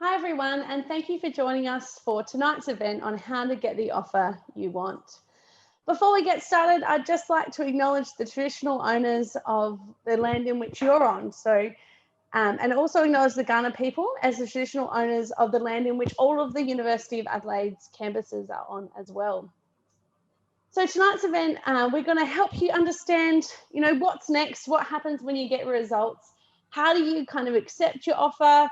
Hi everyone, and thank you for joining us for tonight's event on how to get the offer you want. Before we get started, I'd just like to acknowledge the traditional owners of the land in which you're on. And also acknowledge the Kaurna people as the traditional owners of the land in which all of the University of Adelaide's campuses are on as well. So tonight's event, we're going to help you understand, what's next, what happens when you get results, how do you kind of accept your offer,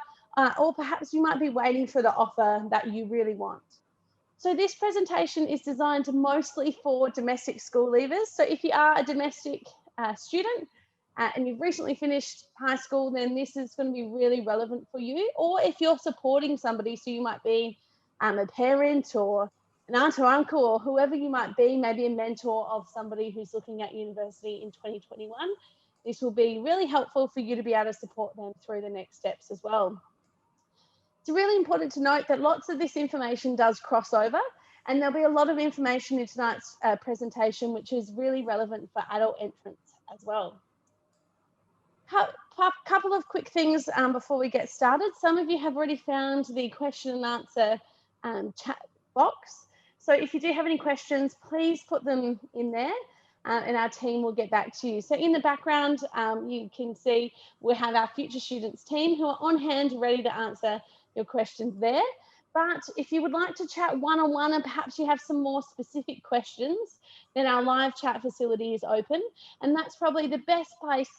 or perhaps you might be waiting for the offer that you really want. So this presentation is designed mostly for domestic school leavers. So if you are a domestic student and you've recently finished high school, then this is going to be really relevant for you. Or if you're supporting somebody, so you might be a parent or an aunt or uncle or whoever you might be, maybe a mentor of somebody who's looking at university in 2021, this will be really helpful for you to be able to support them through the next steps as well. It's really important to note that lots of this information does cross over, and there'll be a lot of information in tonight's presentation which is really relevant for adult entrants as well. Couple of quick things before we get started. Some of you have already found the question and answer chat box. So if you do have any questions, please put them in there and our team will get back to you. So in the background, you can see we have our future students team who are on hand ready to answer your questions there. But if you would like to chat one-on-one and perhaps you have some more specific questions, then our live chat facility is open. And that's probably the best place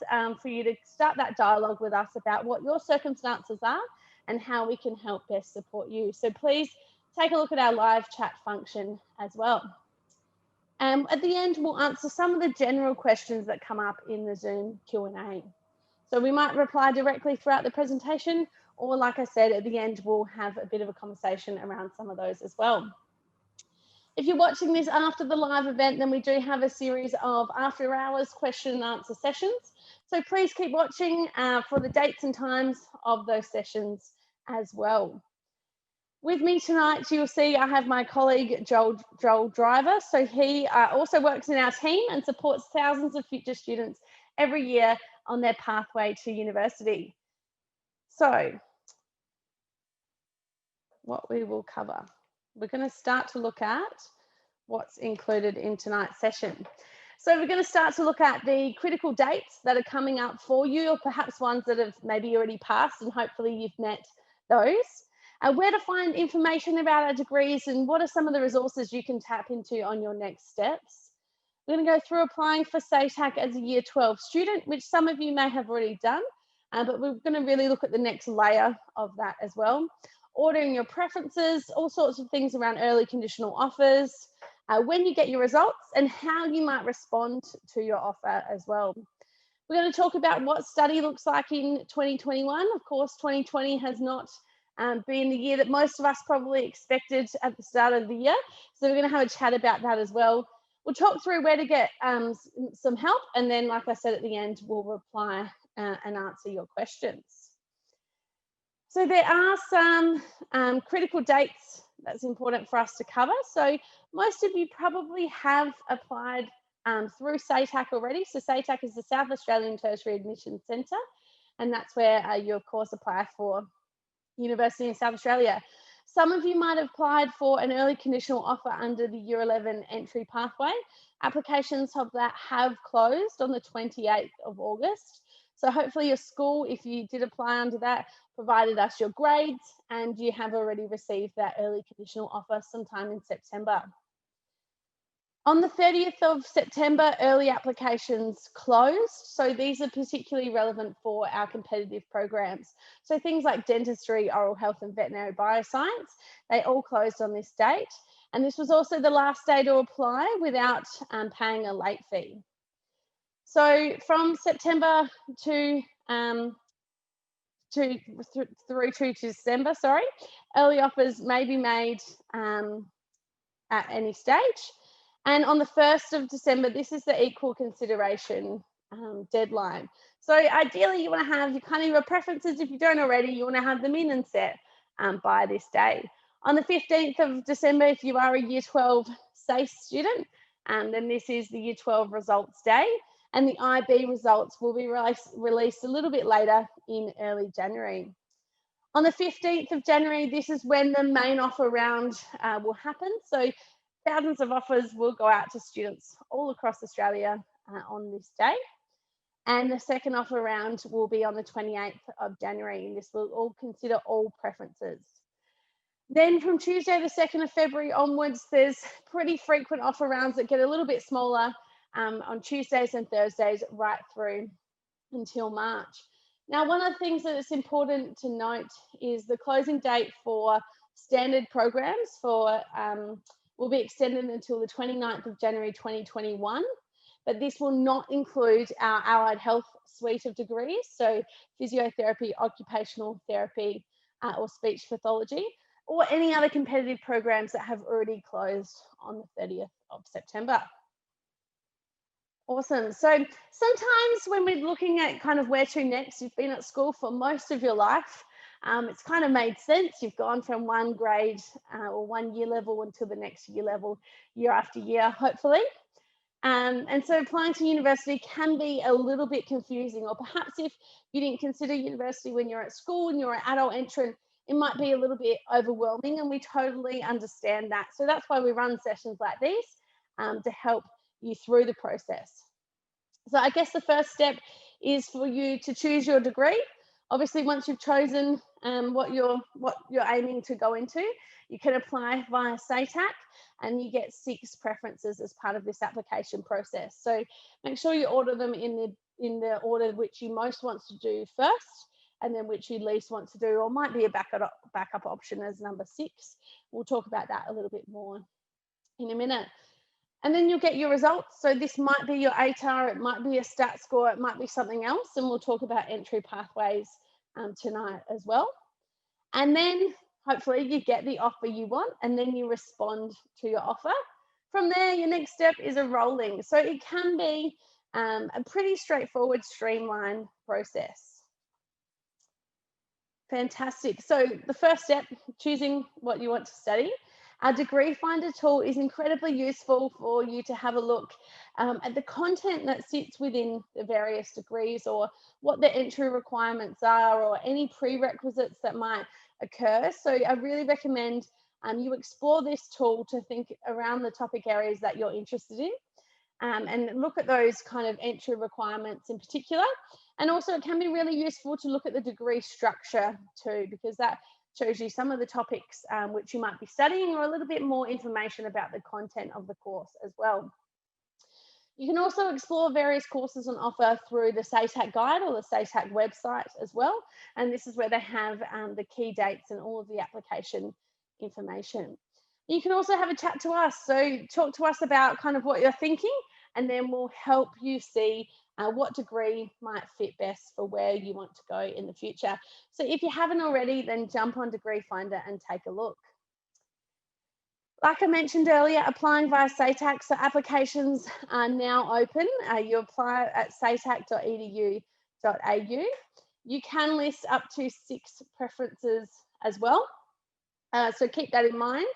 for you to start that dialogue with us about what your circumstances are and how we can help best support you. So please take a look at our live chat function as well. At the end, we'll answer some of the general questions that come up in the Zoom Q&A. So we might reply directly throughout the presentation, or like I said, at the end, we'll have a bit of a conversation around some of those as well. If you're watching this after the live event, then we do have a series of after hours question and answer sessions. So please keep watching for the dates and times of those sessions as well. With me tonight, you'll see I have my colleague, Joel Driver. So he also works in our team and supports thousands of future students every year on their pathway to university. So what we will cover, we're going to start to look at what's included in tonight's session. So we're going to start to look at the critical dates that are coming up for you, or perhaps ones that have maybe already passed and hopefully you've met those. Where to find information about our degrees and what are some of the resources you can tap into on your next steps. We're going to go through applying for SATAC as a Year 12 student, which some of you may have already done, but we're going to really look at the next layer of that as well. Ordering your preferences, all sorts of things around early conditional offers, when you get your results and how you might respond to your offer as well. We're going to talk about what study looks like in 2021. Of course, 2020 has not been the year that most of us probably expected at the start of the year. So we're going to have a chat about that as well. We'll talk through where to get some help. And then, like I said, at the end, we'll reply and answer your questions. So there are some critical dates that's important for us to cover. So most of you probably have applied through SATAC already. So SATAC is the South Australian Tertiary Admissions Centre, and that's where you, of course, apply for university in South Australia. Some of you might have applied for an early conditional offer under the Year 11 entry pathway. Applications of that have closed on the 28th of August. So hopefully your school, if you did apply under that, provided us your grades and you have already received that early conditional offer sometime in September. On the 30th of September, early applications closed. So these are particularly relevant for our competitive programs. So things like dentistry, oral health and veterinary bioscience, they all closed on this date. And this was also the last day to apply without paying a late fee. So from September through to December, early offers may be made at any stage. And on the 1st of December, this is the equal consideration deadline. So ideally, you want to have your preferences. If you don't already, you want to have them in and set by this day. On the 15th of December, if you are a Year 12 SACE student, then this is the Year 12 results day. And the IB results will be released a little bit later in early January. On the 15th of January, this is when the main offer round will happen. So thousands of offers will go out to students all across Australia on this day. And the second offer round will be on the 28th of January, and this will all consider all preferences. Then from Tuesday, the 2nd of February onwards, there's pretty frequent offer rounds that get a little bit smaller on Tuesdays and Thursdays right through until March. Now, one of the things that is important to note is the closing date for standard programs will be extended until the 29th of January 2021, but this will not include our allied health suite of degrees, so physiotherapy, occupational therapy, or speech pathology, or any other competitive programs that have already closed on the 30th of September. Awesome. So sometimes when we're looking at kind of where to next, you've been at school for most of your life. It's kind of made sense. You've gone from one grade or 1 year level until the next year level, year after year, hopefully. And so applying to university can be a little bit confusing, or perhaps if you didn't consider university when you're at school and you're an adult entrant, it might be a little bit overwhelming, and we totally understand that. So that's why we run sessions like these to help you through the process. So I guess the first step is for you to choose your degree. Obviously, once you've chosen what you're aiming to go into, you can apply via SATAC, and you get 6 preferences as part of this application process. So make sure you order them in the order which you most want to do first, and then which you least want to do, or might be a backup option as number 6. We'll talk about that a little bit more in a minute. And then you'll get your results. So this might be your ATAR, it might be a stat score, it might be something else, and we'll talk about entry pathways tonight as well. And then hopefully you get the offer you want, and then you respond to your offer. From there, your next step is enrolling. So it can be a pretty straightforward, streamlined process. Fantastic. So the first step, choosing what you want to study. Our Degree Finder tool is incredibly useful for you to have a look at the content that sits within the various degrees, or what the entry requirements are, or any prerequisites that might occur. So I really recommend you explore this tool to think around the topic areas that you're interested in, and look at those kind of entry requirements in particular. And also it can be really useful to look at the degree structure too, because that shows you some of the topics which you might be studying, or a little bit more information about the content of the course as well. You can also explore various courses on offer through the SATAC guide or the SATAC website as well. And this is where they have the key dates and all of the application information. You can also have a chat to us. So talk to us about kind of what you're thinking, and then we'll help you see what degree might fit best for where you want to go in the future. So if you haven't already, then jump on Degree Finder and take a look. Like I mentioned earlier, applying via SATAC, so applications are now open. You apply at satac.edu.au. You can list up to 6 preferences as well. So keep that in mind.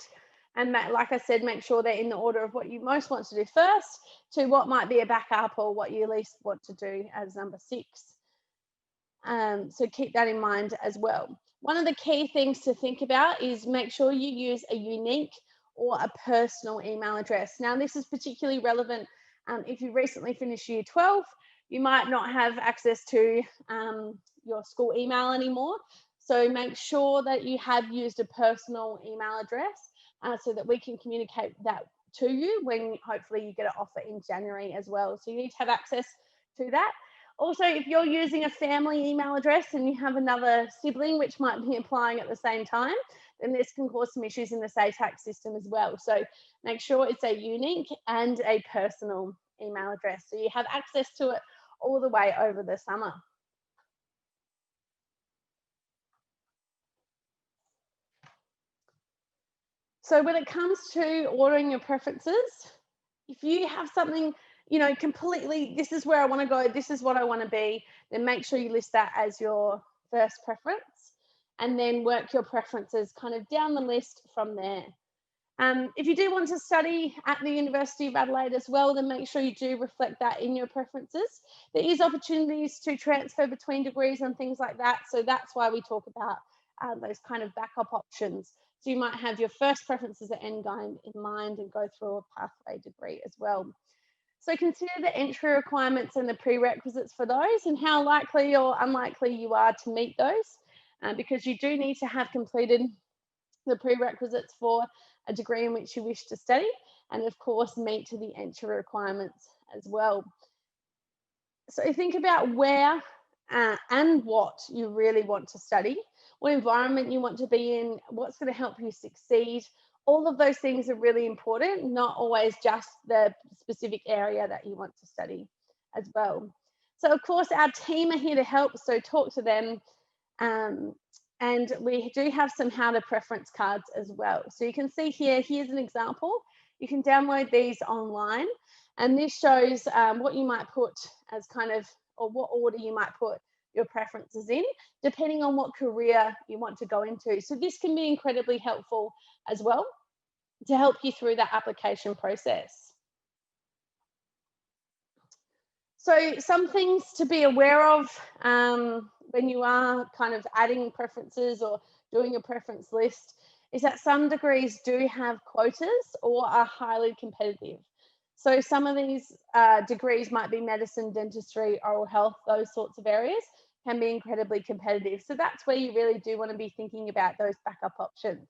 And like I said, make sure they're in the order of what you most want to do first, to what might be a backup, or what you least want to do as number 6. So keep that in mind as well. One of the key things to think about is make sure you use a unique or a personal email address. Now, this is particularly relevant if you recently finished year 12, you might not have access to your school email anymore. So make sure that you have used a personal email address so that we can communicate that to you when hopefully you get an offer in January as well. So you need to have access to that. Also, if you're using a family email address and you have another sibling which might be applying at the same time, then this can cause some issues in the SATAC system as well. So make sure it's a unique and a personal email address, so you have access to it all the way over the summer. So when it comes to ordering your preferences, if you have something, you know, completely, this is where I want to go, this is what I want to be, then make sure you list that as your first preference, and then work your preferences kind of down the list from there. If you do want to study at the University of Adelaide as well, then make sure you do reflect that in your preferences. There is opportunities to transfer between degrees and things like that, so that's why we talk about those kind of backup options. So you might have your first preference as an end goal in mind and go through a pathway degree as well. So consider the entry requirements and the prerequisites for those and how likely or unlikely you are to meet those, because you do need to have completed the prerequisites for a degree in which you wish to study, and of course meet to the entry requirements as well. So think about where and what you really want to study, what environment you want to be in, what's going to help you succeed. All of those things are really important, not always just the specific area that you want to study as well. So of course our team are here to help, so talk to them. And we do have some how to preference cards as well. So you can see here's an example. You can download these online, and this shows what you might put as kind of, or what order you might put your preferences in, depending on what career you want to go into. So this can be incredibly helpful as well to help you through that application process. So some things to be aware of when you are kind of adding preferences or doing a preference list is that some degrees do have quotas or are highly competitive. So some of these degrees might be medicine, dentistry, oral health, those sorts of areas can be incredibly competitive. So that's where you really do want to be thinking about those backup options.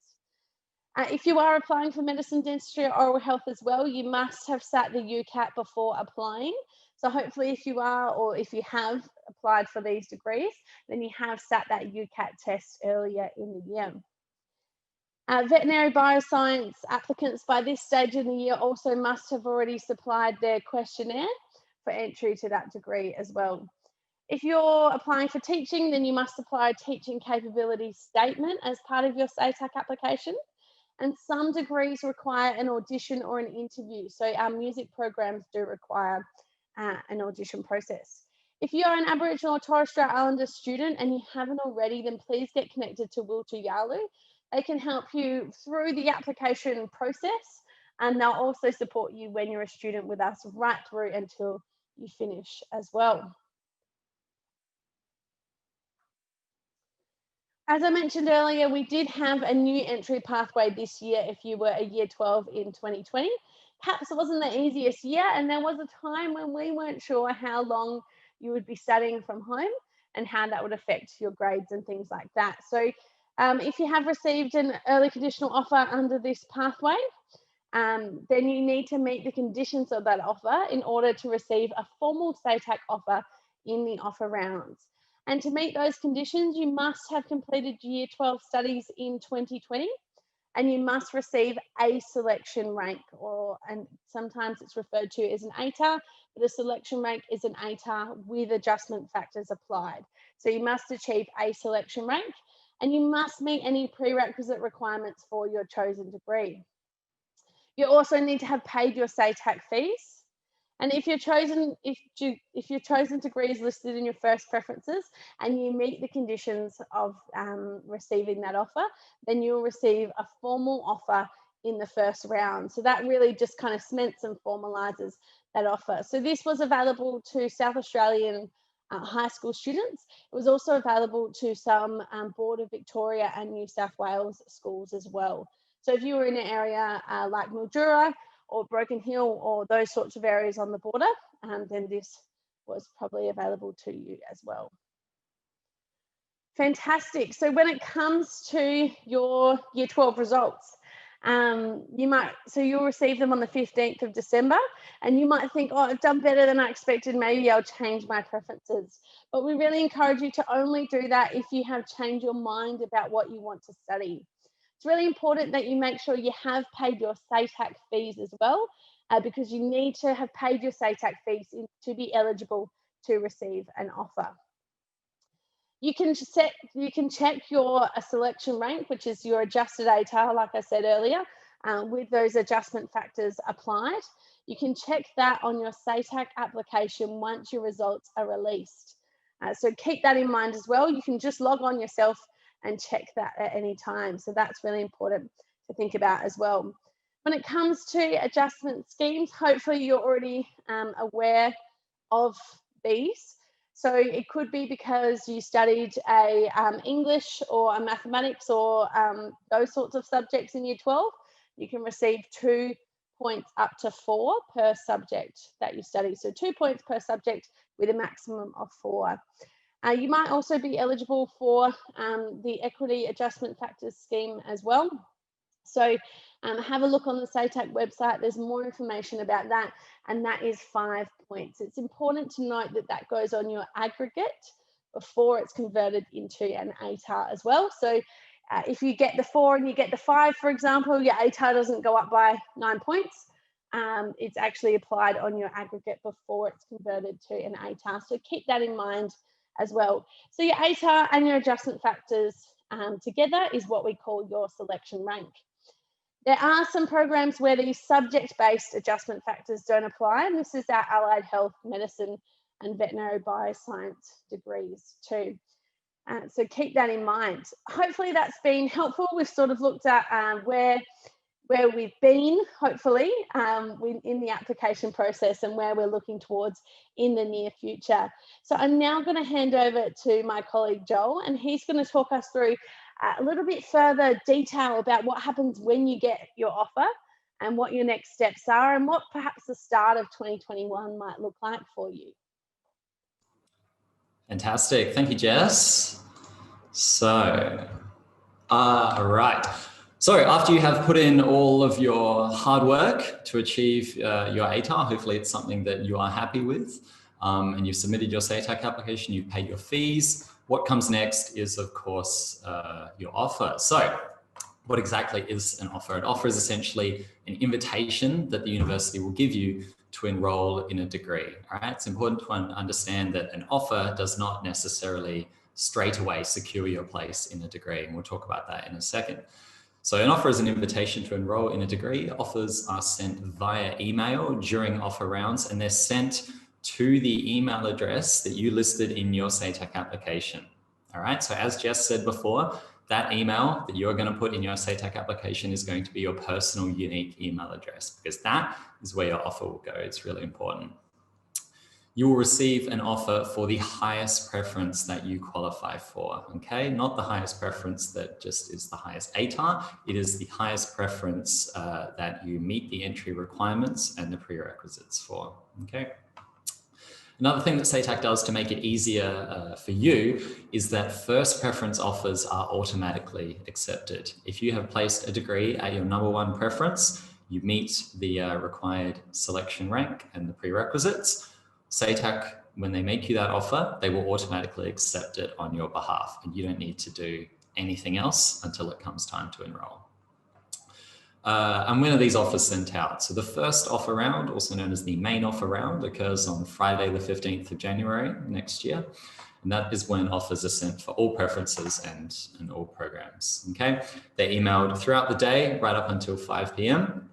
If you are applying for medicine, dentistry, or oral health as well, you must have sat the UCAT before applying. So hopefully if you are, or if you have applied for these degrees, then you have sat that UCAT test earlier in the year. Veterinary bioscience applicants by this stage in the year also must have already supplied their questionnaire for entry to that degree as well. If you're applying for teaching, then you must apply a teaching capability statement as part of your SATAC application. And some degrees require an audition or an interview. So our music programs do require an audition process. If you are an Aboriginal or Torres Strait Islander student and you haven't already, then please get connected to Wiltur Yalu. They can help you through the application process, and they'll also support you when you're a student with us right through until you finish as well. As I mentioned earlier, we did have a new entry pathway this year if you were a year 12 in 2020. Perhaps it wasn't the easiest year, and there was a time when we weren't sure how long you would be studying from home and how that would affect your grades and things like that. So if you have received an early conditional offer under this pathway, then you need to meet the conditions of that offer in order to receive a formal SATAC offer in the offer rounds. And to meet those conditions, you must have completed year 12 studies in 2020, and you must receive a selection rank, and sometimes it's referred to as an ATAR, but a selection rank is an ATAR with adjustment factors applied. So you must achieve a selection rank, and you must meet any prerequisite requirements for your chosen degree. You also need to have paid your SATAC fees. And if your chosen degree is listed in your first preferences and you meet the conditions of receiving that offer, then you'll receive a formal offer in the first round. So that really just kind of cements and formalises that offer. So this was available to South Australian high school students. It was also available to some Border Victoria and New South Wales schools as well. So if you were in an area like Mildura or Broken Hill or those sorts of areas on the border, then this was probably available to you as well. Fantastic. So when it comes to your year 12 results, you'll receive them on the 15th of December, and you might think, oh, I've done better than I expected, maybe I'll change my preferences. But we really encourage you to only do that if you have changed your mind about what you want to study. It's really important that you make sure you have paid your SATAC fees as well, because you need to have paid your SATAC fees to be eligible to receive an offer. You can check your selection rank, which is your adjusted ATAR, like I said earlier, with those adjustment factors applied. You can check that on your SATAC application once your results are released. So keep that in mind as well. You can just log on yourself and check that at any time. So that's really important to think about as well. When it comes to adjustment schemes, hopefully you're already aware of these. So it could be because you studied a English or a mathematics or those sorts of subjects in year 12. You can receive 2 points up to 4 per subject that you study. So 2 points per subject with a maximum of 4. You might also be eligible for the Equity Adjustment Factors scheme as well. So have a look on the SATAC website. There's more information about that, and that is 5 points. It's important to note that that goes on your aggregate before it's converted into an ATAR as well. So if you get the 4 and you get the 5, for example, your ATAR doesn't go up by 9 points. It's actually applied on your aggregate before it's converted to an ATAR. So keep that in mind as well. So your ATAR and your adjustment factors together is what we call your selection rank. There are some programs where these subject-based adjustment factors don't apply, and this is our allied health, medicine, and veterinary bioscience degrees too. So keep that in mind. Hopefully that's been helpful. We've sort of looked at where we've been, hopefully, in the application process and where we're looking towards in the near future. So I'm now going to hand over to my colleague Joel, and he's going to talk us through a little bit further detail about what happens when you get your offer and what your next steps are and what perhaps the start of 2021 might look like for you. Fantastic. Thank you, Jess. So, right. So after you have put in all of your hard work to achieve your ATAR, hopefully it's something that you are happy with, and you've submitted your SATAC application, you've paid your fees. What comes next is, of course, your offer. So what exactly is an offer? An offer is essentially an invitation that the university will give you to enroll in a degree. All right, it's important to understand that an offer does not necessarily straight away secure your place in a degree, and we'll talk about that in a second. So an offer is an invitation to enroll in a degree. Offers are sent via email during offer rounds, and they're sent to the email address that you listed in your SATAC application. All right, so as Jess said before, that email that you're going to put in your SATAC application is going to be your personal unique email address, because that is where your offer will go. It's really important. You will receive an offer for the highest preference that you qualify for, okay? Not the highest preference that just is the highest ATAR. It is the highest preference that you meet the entry requirements and the prerequisites for, okay? Another thing that SATAC does to make it easier for you is that first preference offers are automatically accepted. If you have placed a degree at your #1 preference, you meet the required selection rank and the prerequisites, SATAC, when they make you that offer, they will automatically accept it on your behalf, and you don't need to do anything else until it comes time to enroll. And when are these offers sent out? So the first offer round, also known as the main offer round, occurs on Friday, the 15th of January next year. And that is when offers are sent for all preferences and all programs, okay? They're emailed throughout the day, right up until 5 p.m.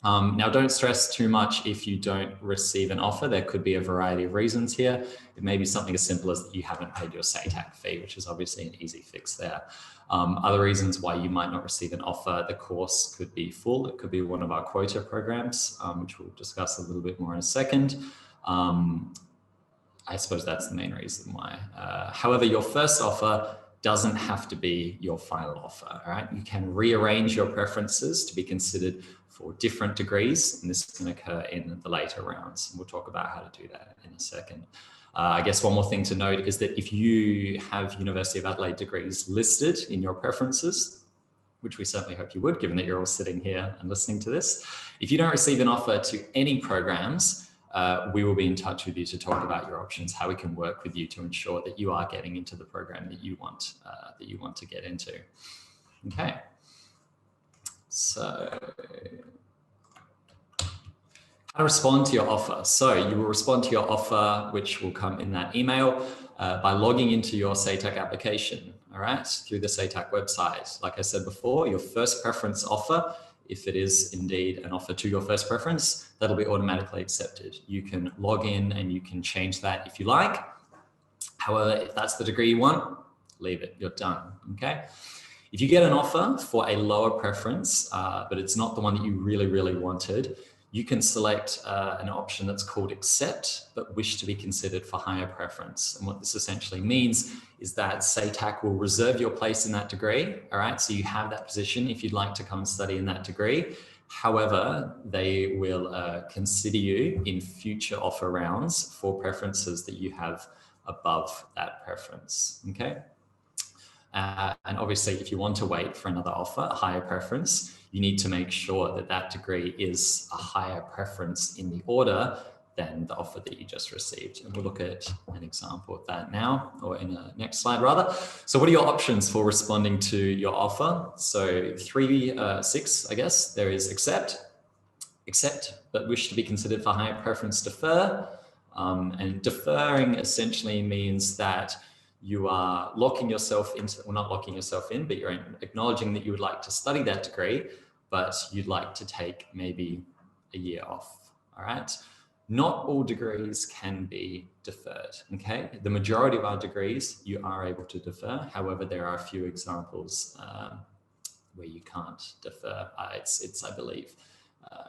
Now, don't stress too much if you don't receive an offer. There could be a variety of reasons here. It may be something as simple as that you haven't paid your SATAC fee, which is obviously an easy fix there. Other reasons why you might not receive an offer, the course could be full. It could be one of our quota programs, which we'll discuss a little bit more in a second. I suppose that's the main reason why. However, your first offer doesn't have to be your final offer, all right? You can rearrange your preferences to be considered for different degrees, and this can occur in the later rounds. And we'll talk about how to do that in a second. I guess one more thing to note is that if you have University of Adelaide degrees listed in your preferences, which we certainly hope you would, given that you're all sitting here and listening to this, if you don't receive an offer to any programs, we will be in touch with you to talk about your options, how we can work with you to ensure that you are getting into the program that you want to get into. Okay. So, how to respond to your offer. So you will respond to your offer, which will come in that email, by logging into your SATAC application, all right, through the SATAC website. Like I said before, your first preference offer, if it is indeed an offer to your first preference, that'll be automatically accepted. You can log in and you can change that if you like. However, if that's the degree you want, leave it, you're done, okay? If you get an offer for a lower preference, but it's not the one that you really, really wanted, you can select an option that's called accept, but wish to be considered for higher preference. And what this essentially means is that SATAC will reserve your place in that degree. All right, so you have that position if you'd like to come and study in that degree. However, they will consider you in future offer rounds for preferences that you have above that preference, okay? And obviously, if you want to wait for another offer, a higher preference, you need to make sure that that degree is a higher preference in the order than the offer that you just received. And we'll look at an example of that now, or in the next slide rather. So what are your options for responding to your offer? So 6, I guess, there is accept, but wish to be considered for higher preference, defer. And deferring essentially means that you are locking yourself into, well, not locking yourself in, but you're acknowledging that you would like to study that degree, but you'd like to take maybe a year off, all right? Not all degrees can be deferred, okay? The majority of our degrees, you are able to defer. However, there are a few examples where you can't defer. It's I believe,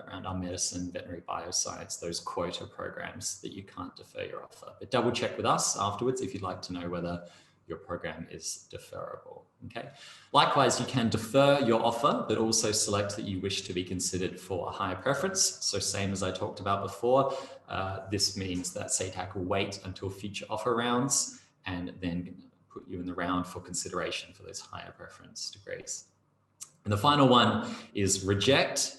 around our medicine, veterinary bioscience, those quota programs that you can't defer your offer. But double check with us afterwards if you'd like to know whether your program is deferrable, okay? Likewise, you can defer your offer, but also select that you wish to be considered for a higher preference. So same as I talked about before, this means that SATAC will wait until future offer rounds and then put you in the round for consideration for those higher preference degrees. And the final one is reject,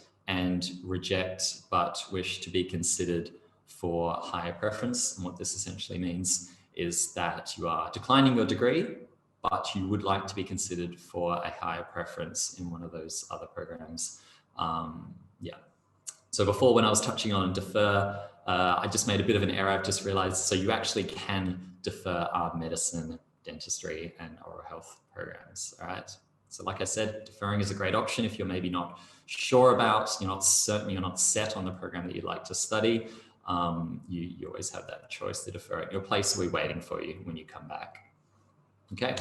but wish to be considered for higher preference. And what this essentially means is that you are declining your degree, but you would like to be considered for a higher preference in one of those other programs. Yeah. So before, when I was touching on defer, I just made a bit of an error. I've just realized, so you actually can defer our medicine, dentistry, and oral health programs, all right? So like I said, deferring is a great option if you're maybe not sure about, you're not certain, you're not set on the program that you'd like to study. You always have that choice to defer it. Your place will be waiting for you when you come back. Okay,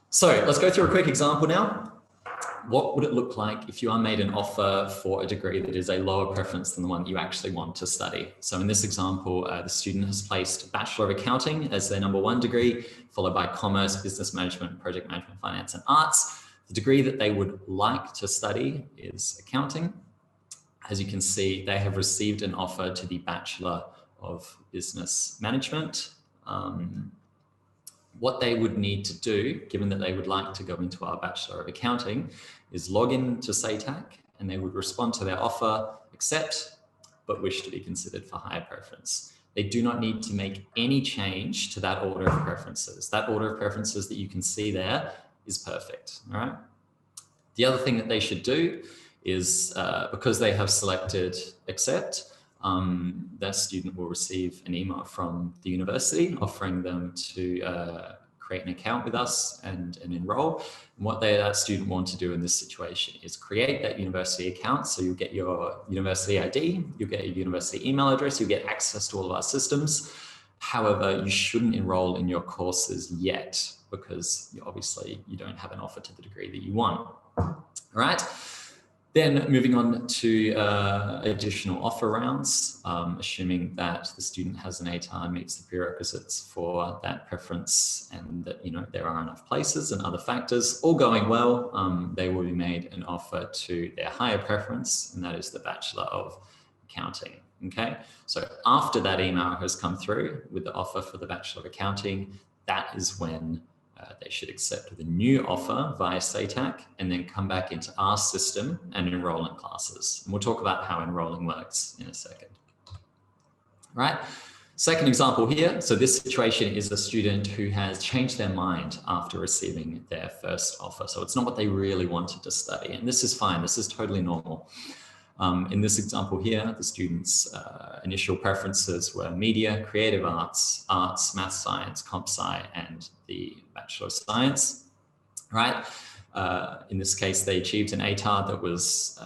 so let's go through a quick example now. What would it look like if you are made an offer for a degree that is a lower preference than the one that you actually want to study? So in this example, the student has placed Bachelor of Accounting as their #1 degree, followed by Commerce, Business Management, Project Management, Finance, and Arts. The degree that they would like to study is Accounting. As you can see, they have received an offer to the Bachelor of Business Management. What they would need to do, given that they would like to go into our Bachelor of Accounting, is log in to SATAC and they would respond to their offer, accept, but wish to be considered for higher preference. They do not need to make any change to that order of preferences. That order of preferences that you can see there is perfect, all right? The other thing that they should do is, because they have selected accept, that student will receive an email from the university offering them to create an account with us and enroll. And what that student want to do in this situation is create that university account. So you'll get your university ID, you'll get your university email address, you'll get access to all of our systems. However, you shouldn't enroll in your courses yet because obviously you don't have an offer to the degree that you want. All right. Then moving on to additional offer rounds, assuming that the student has an ATAR, meets the prerequisites for that preference and that there are enough places and other factors, all going well, they will be made an offer to their higher preference, and that is the Bachelor of Accounting. Okay, so after that email has come through with the offer for the Bachelor of Accounting, that is when they should accept the new offer via SATAC and then come back into our system and enroll in classes. And we'll talk about how enrolling works in a second. All right, second example here. So this situation is a student who has changed their mind after receiving their first offer. So it's not what they really wanted to study. And this is fine, this is totally normal. In this example here, the student's initial preferences were media, creative arts, math science, comp sci, and the Bachelor of Science, right? In this case, they achieved an ATAR that was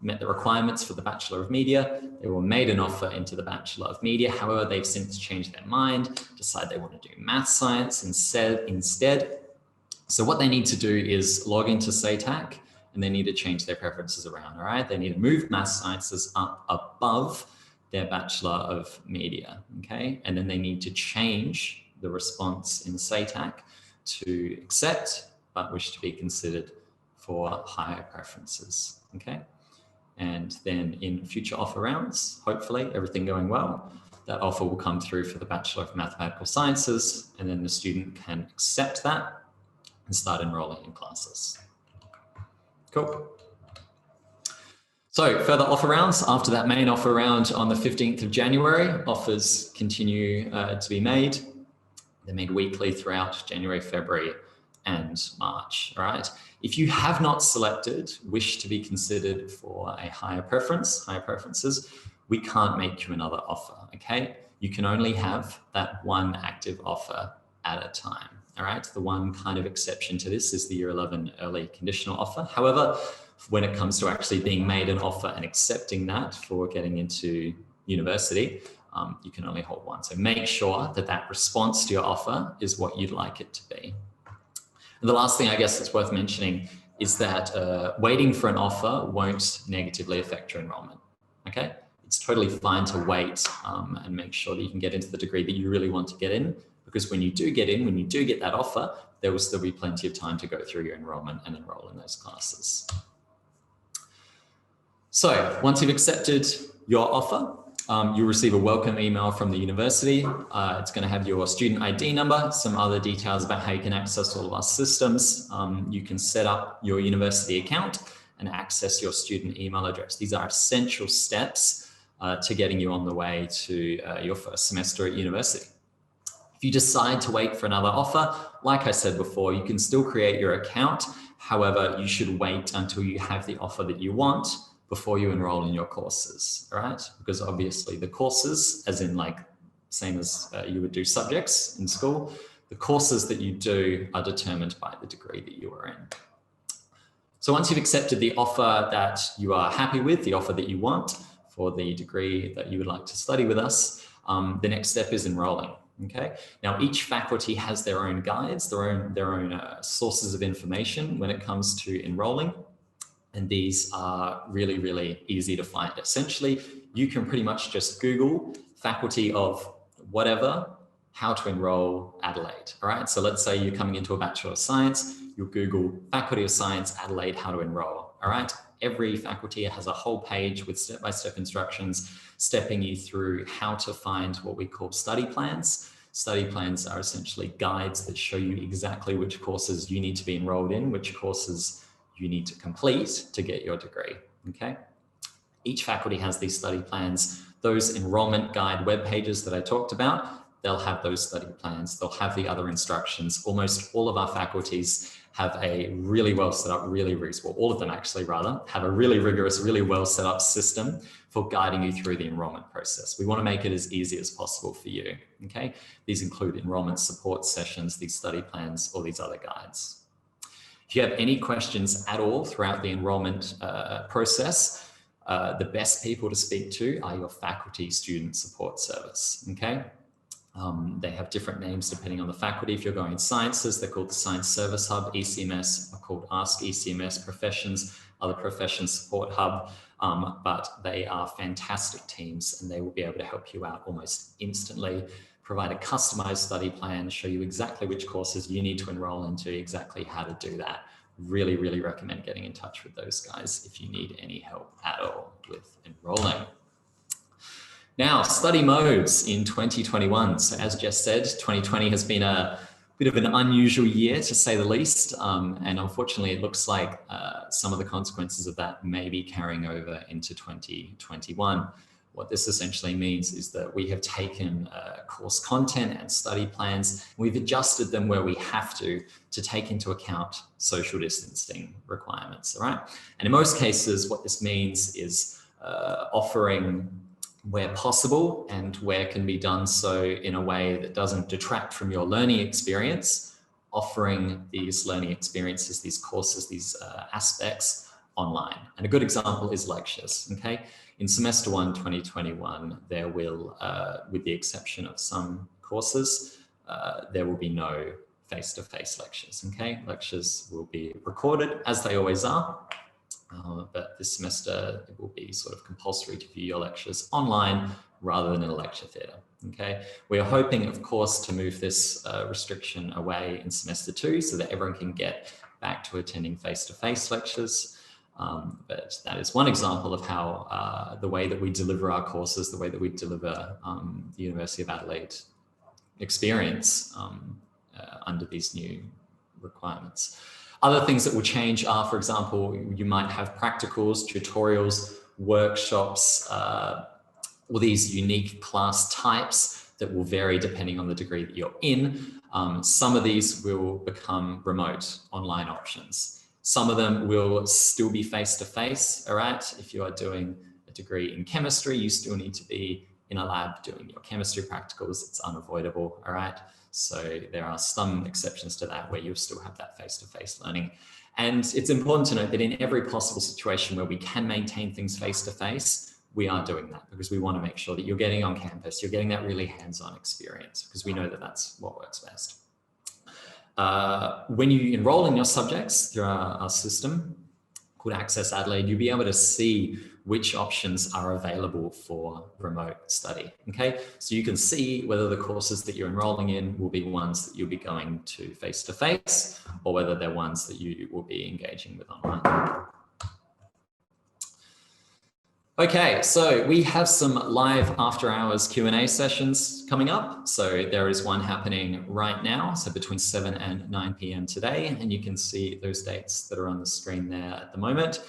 met the requirements for the Bachelor of Media. They were made an offer into the Bachelor of Media. However, they've since changed their mind, decide they want to do math science instead. So what they need to do is log into SATAC and they need to change their preferences around, all right? They need to move math sciences up above their Bachelor of Media, okay? And then they need to change the response in SATAC to accept, but wish to be considered for higher preferences, okay? And then in future offer rounds, hopefully everything going well, that offer will come through for the Bachelor of Mathematical Sciences, and then the student can accept that and start enrolling in classes. Cool. So further offer rounds, after that main offer round on the 15th of January, offers continue to be made. They're made weekly throughout January, February, and March, all right? If you have not selected, wish to be considered for a higher preferences, we can't make you another offer, okay? You can only have that one active offer at a time, all right? The one kind of exception to this is the Year 11 early conditional offer. However, when it comes to actually being made an offer and accepting that for getting into university, you can only hold one. So make sure that that response to your offer is what you'd like it to be. And the last thing I guess that's worth mentioning is that waiting for an offer won't negatively affect your enrollment, okay? It's totally fine to wait and make sure that you can get into the degree that you really want to get in, because when you do get in, when you do get that offer, there will still be plenty of time to go through your enrollment and enroll in those classes. So once you've accepted your offer, you'll receive a welcome email from the university. It's going to have your student ID number, some other details about how you can access all of our systems. You can set up your university account and access your student email address. These are essential steps to getting you on the way to your first semester at university. If you decide to wait for another offer, like I said before, you can still create your account. However, you should wait until you have the offer that you want before you enroll in your courses, all right? Because obviously the courses, as in like same as you would do subjects in school, the courses that you do are determined by the degree that you are in. So once you've accepted the offer that you are happy with, the offer that you want for the degree that you would like to study with us, the next step is enrolling, okay? Now each faculty has their own guides, their own sources of information when it comes to enrolling. And these are really, really easy to find. Essentially, you can pretty much just Google faculty of whatever, how to enroll Adelaide, all right? So let's say you're coming into a Bachelor of Science, you'll Google Faculty of Science, Adelaide, how to enroll, all right? Every faculty has a whole page with step-by-step instructions stepping you through how to find what we call study plans. Study plans are essentially guides that show you exactly which courses you need to be enrolled in, which courses you need to complete to get your degree, okay? Each faculty has these study plans. Those enrollment guide web pages that I talked about, they'll have those study plans. They'll have the other instructions. Almost all of our faculties have a really well set up, well, all of them actually rather, have a really rigorous, really well set up system for guiding you through the enrollment process. We want to make it as easy as possible for you, okay? These include enrollment support sessions, these study plans, or these other guides. If you have any questions at all throughout the enrollment process, the best people to speak to are your faculty student support service, okay? They have different names depending on the faculty. If you're going in sciences, they're called the Science Service Hub. ECMS are called Ask ECMS. Professions are the Profession Support Hub, but they are fantastic teams and they will be able to help you out almost instantly, provide a customized study plan, show you exactly which courses you need to enroll into, exactly how to do that. Really, really recommend getting in touch with those guys if you need any help at all with enrolling. Now, study modes in 2021. So as Jess said, 2020 has been a bit of an unusual year to say the least. And unfortunately, it looks like some of the consequences of that may be carrying over into 2021. What this essentially means is that we have taken course content and study plans, we've adjusted them where we have to take into account social distancing requirements, all right? And in most cases, what this means is offering where possible and where can be done so in a way that doesn't detract from your learning experience, offering these learning experiences, these courses, these aspects online. And a good example is lectures, okay? In semester 1, 2021, there will, with the exception of some courses, there will be no face-to-face lectures, okay? Lectures will be recorded as they always are, but this semester it will be sort of compulsory to view your lectures online rather than in a lecture theatre. Okay, we are hoping, of course, to move this restriction away in semester 2 so that everyone can get back to attending face-to-face lectures. But that is one example of how the way that we deliver our courses, the way that we deliver the University of Adelaide experience under these new requirements. Other things that will change are, for example, you might have practicals, tutorials, workshops, all these unique class types that will vary depending on the degree that you're in. Some of these will become remote online options. Some of them will still be face-to-face, all right? If you are doing a degree in chemistry, you still need to be in a lab doing your chemistry practicals. It's unavoidable, all right? So there are some exceptions to that where you'll still have that face-to-face learning. And it's important to note that in every possible situation where we can maintain things face-to-face, we are doing that because we want to make sure that you're getting on campus, you're getting that really hands-on experience because we know that that's what works best. When you enroll in your subjects through our system called Access Adelaide, you'll be able to see which options are available for remote study, okay? So you can see whether the courses that you're enrolling in will be ones that you'll be going to face-to-face or whether they're ones that you will be engaging with online. Okay, so we have some live after hours Q&A sessions coming up. So there is one happening right now, so between 7 and 9 p.m. today, and you can see those dates that are on the screen there at the moment.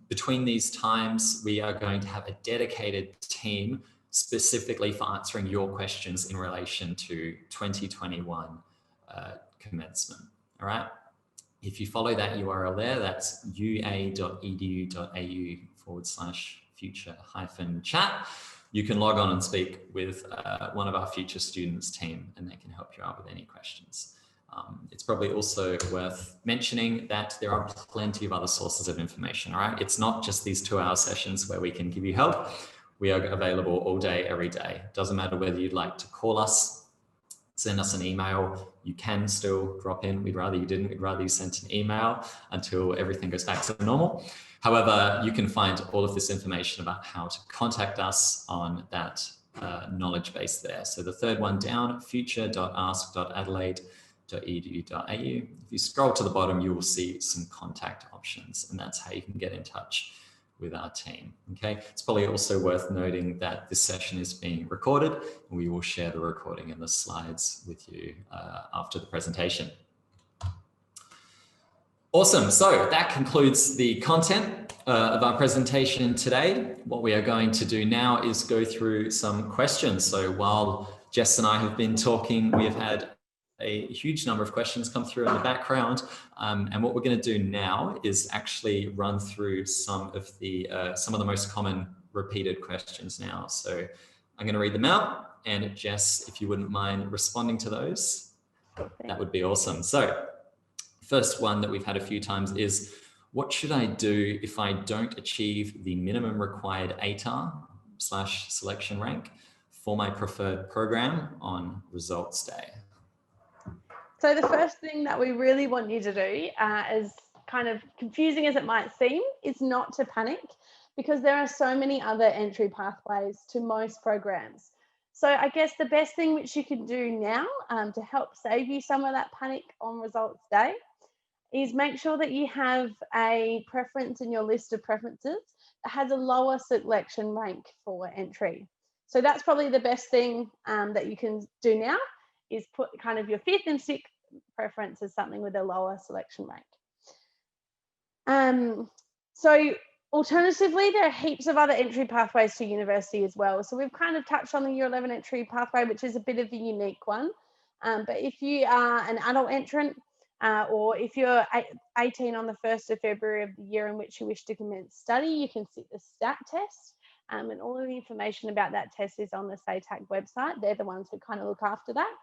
Between these times, we are going to have a dedicated team specifically for answering your questions in relation to 2021 commencement, all right? If you follow that URL there, that's ua.edu.au/future-chat. You can log on and speak with one of our future students team and they can help you out with any questions. It's probably also worth mentioning that there are plenty of other sources of information, all right? It's not just these 2-hour sessions where we can give you help. We are available all day, every day. Doesn't matter whether you'd like to call us, send us an email. You can still drop in. We'd rather you didn't. We'd rather you sent an email until everything goes back to normal. However, you can find all of this information about how to contact us on that knowledge base there. So the third one down, future.ask.adelaide.edu.au. If you scroll to the bottom, you will see some contact options, and that's how you can get in touch with our team. Okay, it's probably also worth noting that this session is being recorded and we will share the recording and the slides with you after the presentation. Awesome, so that concludes the content of our presentation today. What we are going to do now is go through some questions. So while Jess and I have been talking, we have had a huge number of questions come through in the background. And what we're going to do now is actually run through some of the most common repeated questions now. So I'm going to read them out, and Jess, if you wouldn't mind responding to those, that would be awesome. So first one that we've had a few times is, what should I do if I don't achieve the minimum required ATAR/selection rank for my preferred program on results day? So the first thing that we really want you to do, as kind of confusing as it might seem, is not to panic, because there are so many other entry pathways to most programs. So I guess the best thing which you can do now to help save you some of that panic on results day is make sure that you have a preference in your list of preferences that has a lower selection rank for entry. So that's probably the best thing that you can do now, is put kind of your 5th and 6th preference as something with a lower selection rank. So alternatively, there are heaps of other entry pathways to university as well. So we've kind of touched on the Year 11 entry pathway, which is a bit of a unique one. But if you are an adult entrant, or if you're 18 on the 1st of February of the year in which you wish to commence study, you can sit the STAT test. And all of the information about that test is on the SATAC website. They're the ones who kind of look after that.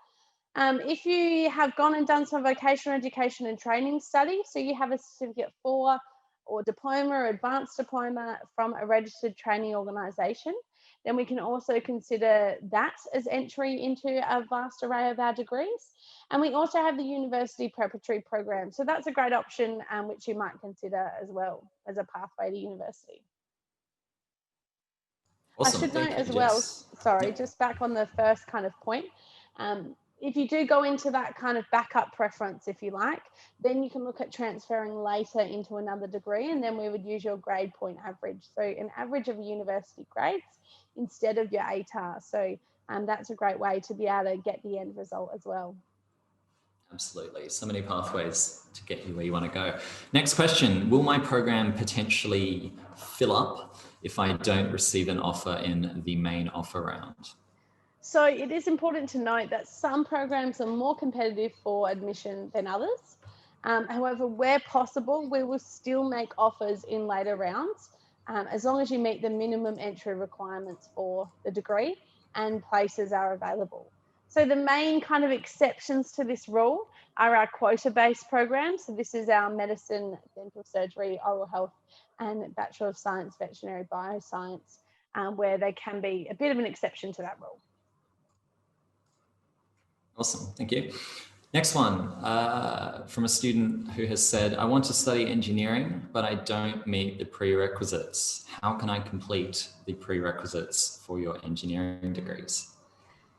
If you have gone and done some vocational education and training study, so you have a certificate for or diploma or advanced diploma from a registered training organisation, then we can also consider that as entry into a vast array of our degrees. And we also have the university preparatory program. So that's a great option which you might consider as well as a pathway to university. Awesome. I should note as Jess. well, sorry, Yep. just back on the first kind of point. If you do go into that kind of backup preference, if you like, then you can look at transferring later into another degree, and then we would use your grade point average. So an average of university grades instead of your ATAR. So that's a great way to be able to get the end result as well. Absolutely. So many pathways to get you where you want to go. Next question. Will my program potentially fill up if I don't receive an offer in the main offer round? So it is important to note that some programs are more competitive for admission than others. However, where possible, we will still make offers in later rounds as long as you meet the minimum entry requirements for the degree and places are available. So the main kind of exceptions to this rule are our quota-based programs. So this is our medicine, dental surgery, oral health, and Bachelor of Science, Veterinary Bioscience, where they can be a bit of an exception to that rule. Awesome, thank you. Next one, from a student who has said, I want to study engineering, but I don't meet the prerequisites. How can I complete the prerequisites for your engineering degrees?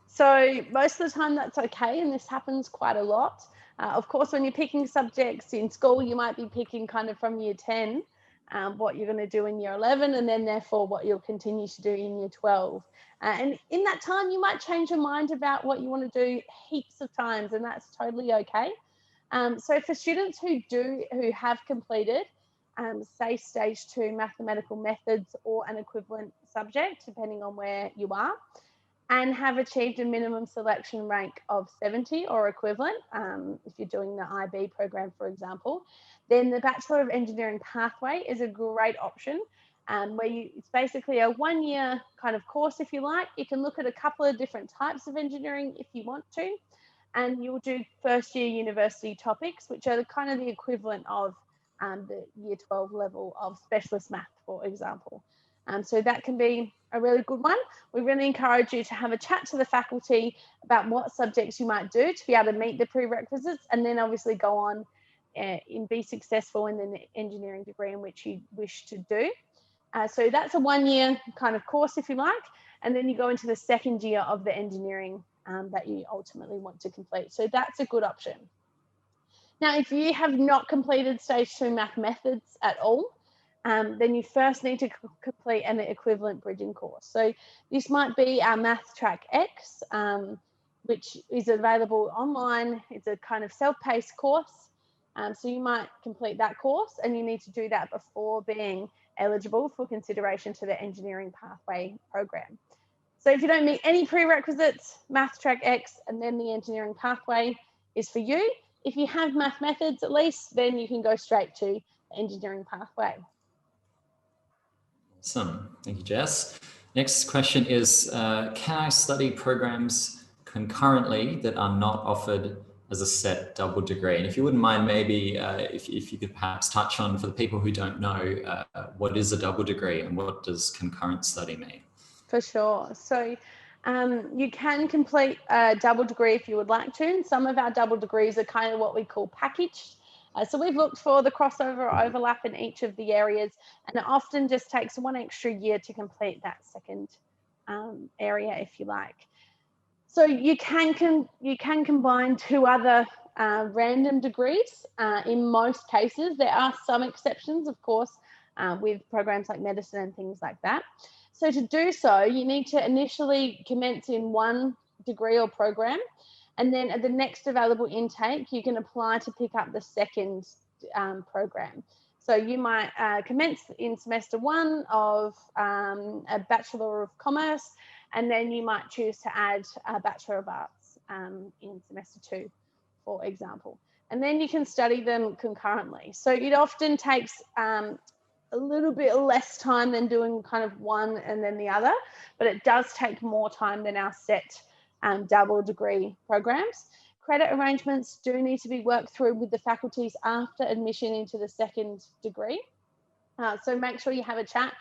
So most of the time that's okay, and this happens quite a lot. Of course, when you're picking subjects in school, you might be picking kind of from year 10, what you're going to do in year 11, and then therefore what you'll continue to do in year 12. And in that time, you might change your mind about what you want to do heaps of times, and that's totally okay. So for students who have completed, say stage 2 mathematical methods or an equivalent subject, depending on where you are, and have achieved a minimum selection rank of 70 or equivalent, if you're doing the IB program, for example, then the Bachelor of Engineering pathway is a great option, where it's basically a 1-year kind of course, if you like. You can look at a couple of different types of engineering if you want to, and you'll do first year university topics, which are kind of the equivalent of the year 12 level of specialist math, for example. So that can be a really good one. We really encourage you to have a chat to the faculty about what subjects you might do to be able to meet the prerequisites, and then obviously go on and be successful in the engineering degree in which you wish to do. So that's a 1-year kind of course, if you like, and then you go into the second year of the engineering that you ultimately want to complete. So that's a good option. Now, if you have not completed stage 2 math methods at all, then you first need to complete an equivalent bridging course. So this might be our Math Track X, which is available online. It's a kind of self-paced course. So you might complete that course, and you need to do that before being eligible for consideration to the engineering pathway program. So if you don't meet any prerequisites, Math Track X and then the engineering pathway is for you. If you have math methods at least, then you can go straight to the engineering pathway. Awesome, thank you, Jess. Next question is, can I study programs concurrently that are not offered as a set double degree? And if you wouldn't mind, maybe if you could perhaps touch on, for the people who don't know, what is a double degree and what does concurrent study mean? For sure. So you can complete a double degree if you would like to. And some of our double degrees are kind of what we call packaged. So we've looked for the crossover or overlap in each of the areas, and it often just takes 1 extra year to complete that second area, if you like. So you can combine 2 other random degrees in most cases. There are some exceptions, of course, with programs like medicine and things like that. So to do so, you need to initially commence in 1 degree or program, and then at the next available intake, you can apply to pick up the second program. So you might commence in semester 1 of a Bachelor of Commerce, and then you might choose to add a Bachelor of Arts in semester 2, for example. And then you can study them concurrently. So it often takes a little bit less time than doing kind of one and then the other, but it does take more time than our set double degree programs. Credit arrangements do need to be worked through with the faculties after admission into the second degree. So make sure you have a chat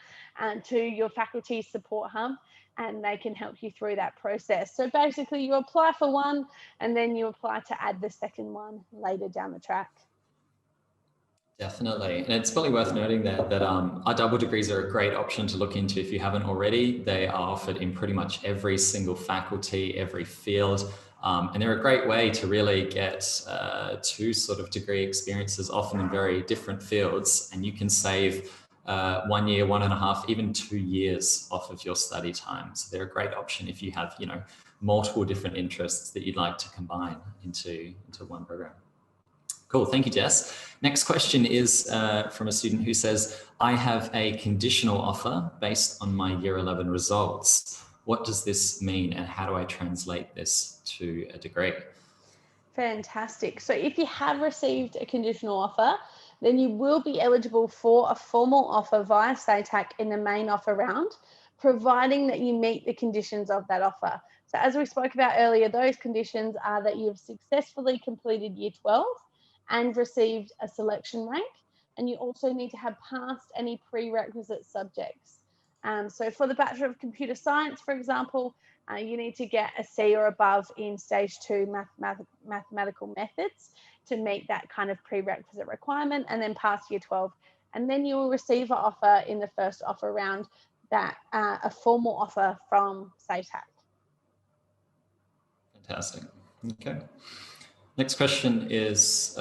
to your faculty support hub and they can help you through that process. So basically you apply for one and then you apply to add the second one later down the track. Definitely. And it's probably worth noting that our double degrees are a great option to look into if you haven't already. They are offered in pretty much every single faculty, every field. And they're a great way to really get two sort of degree experiences, often in very different fields. And you can save 1 year, 1.5, even 2 years off of your study time. So they're a great option if you have, multiple different interests that you'd like to combine into one program. Cool, thank you, Jess. Next question is from a student who says, I have a conditional offer based on my year 11 results. What does this mean and how do I translate this to a degree? Fantastic. So if you have received a conditional offer, then you will be eligible for a formal offer via SATAC in the main offer round, providing that you meet the conditions of that offer. So as we spoke about earlier, those conditions are that you've successfully completed year 12 and received a selection rank, and you also need to have passed any prerequisite subjects. So for the Bachelor of Computer Science, for example, you need to get a C or above in stage 2 mathematical methods to meet that kind of prerequisite requirement, and then pass year 12. And then you will receive an offer in the first offer round, that a formal offer from SATAC. Fantastic. Okay. Next question is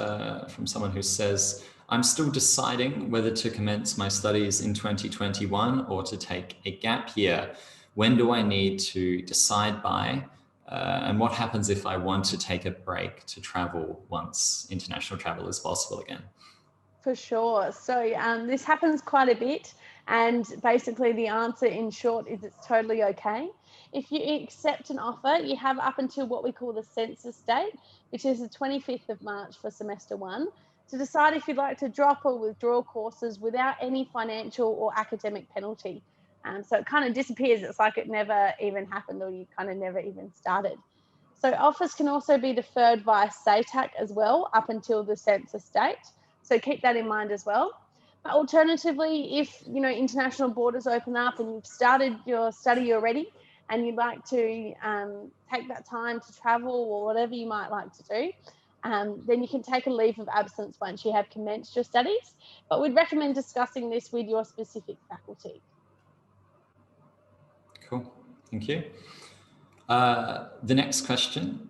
from someone who says, I'm still deciding whether to commence my studies in 2021 or to take a gap year. When do I need to decide by? And what happens if I want to take a break to travel once international travel is possible again? For sure. So this happens quite a bit. And basically the answer in short is it's totally okay. If you accept an offer, you have up until what we call the census date, which is the 25th of March for semester 1, to decide if you'd like to drop or withdraw courses without any financial or academic penalty. So it kind of disappears. It's like it never even happened, or you kind of never even started. So offers can also be deferred via SATAC as well, up until the census date. So keep that in mind as well. But alternatively, if international borders open up and you've started your study already and you'd like to take that time to travel or whatever you might like to do, then you can take a leave of absence once you have commenced your studies. But we'd recommend discussing this with your specific faculty. Cool, thank you. The next question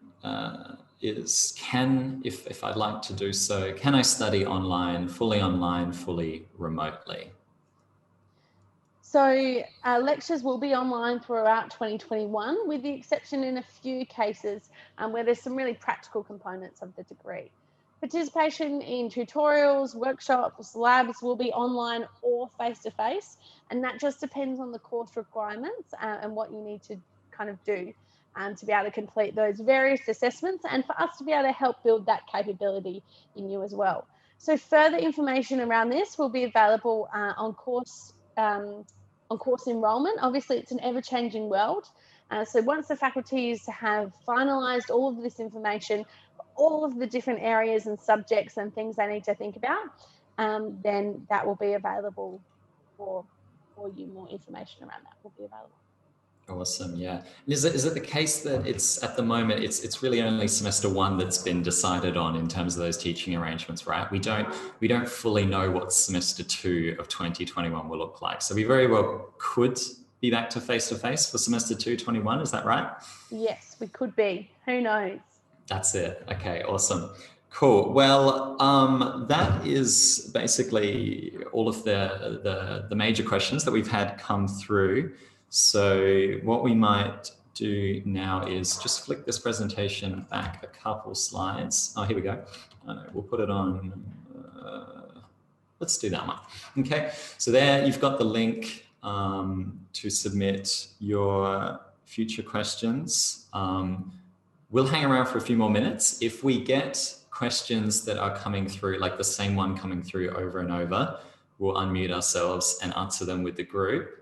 is, if I'd like to do so, can I study online, fully remotely? So lectures will be online throughout 2021, with the exception in a few cases where there's some really practical components of the degree. Participation in tutorials, workshops, labs will be online or face-to-face, and that just depends on the course requirements and what you need to kind of do to be able to complete those various assessments, and for us to be able to help build that capability in you as well. So further information around this will be available on course enrolment. Obviously, it's an ever-changing world. So once the faculties have finalised all of this information, all of the different areas and subjects and things they need to think about, then that will be available for you. More information around that will be available. Awesome, yeah. And is it the case that it's at the moment it's really only semester 1 that's been decided on in terms of those teaching arrangements, right? We don't fully know what semester 2 of 2021 will look like. So we very well could be back to face-to-face for semester 2 21, is that right? Yes, we could be. Who knows? That's it. Okay, awesome. Cool. Well, that is basically all of the major questions that we've had come through. So what we might do now is just flick this presentation back a couple slides. Oh, here we go. We'll put it on. Let's do that one. Okay. So there you've got the link to submit your future questions. We'll hang around for a few more minutes. If we get questions that are coming through, like the same one coming through over and over, we'll unmute ourselves and answer them with the group.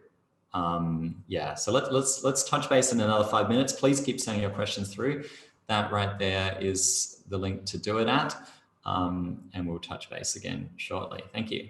Yeah, so let's touch base in another 5 minutes. Please keep sending your questions through. That right there is the link to do it at, and we'll touch base again shortly. Thank you.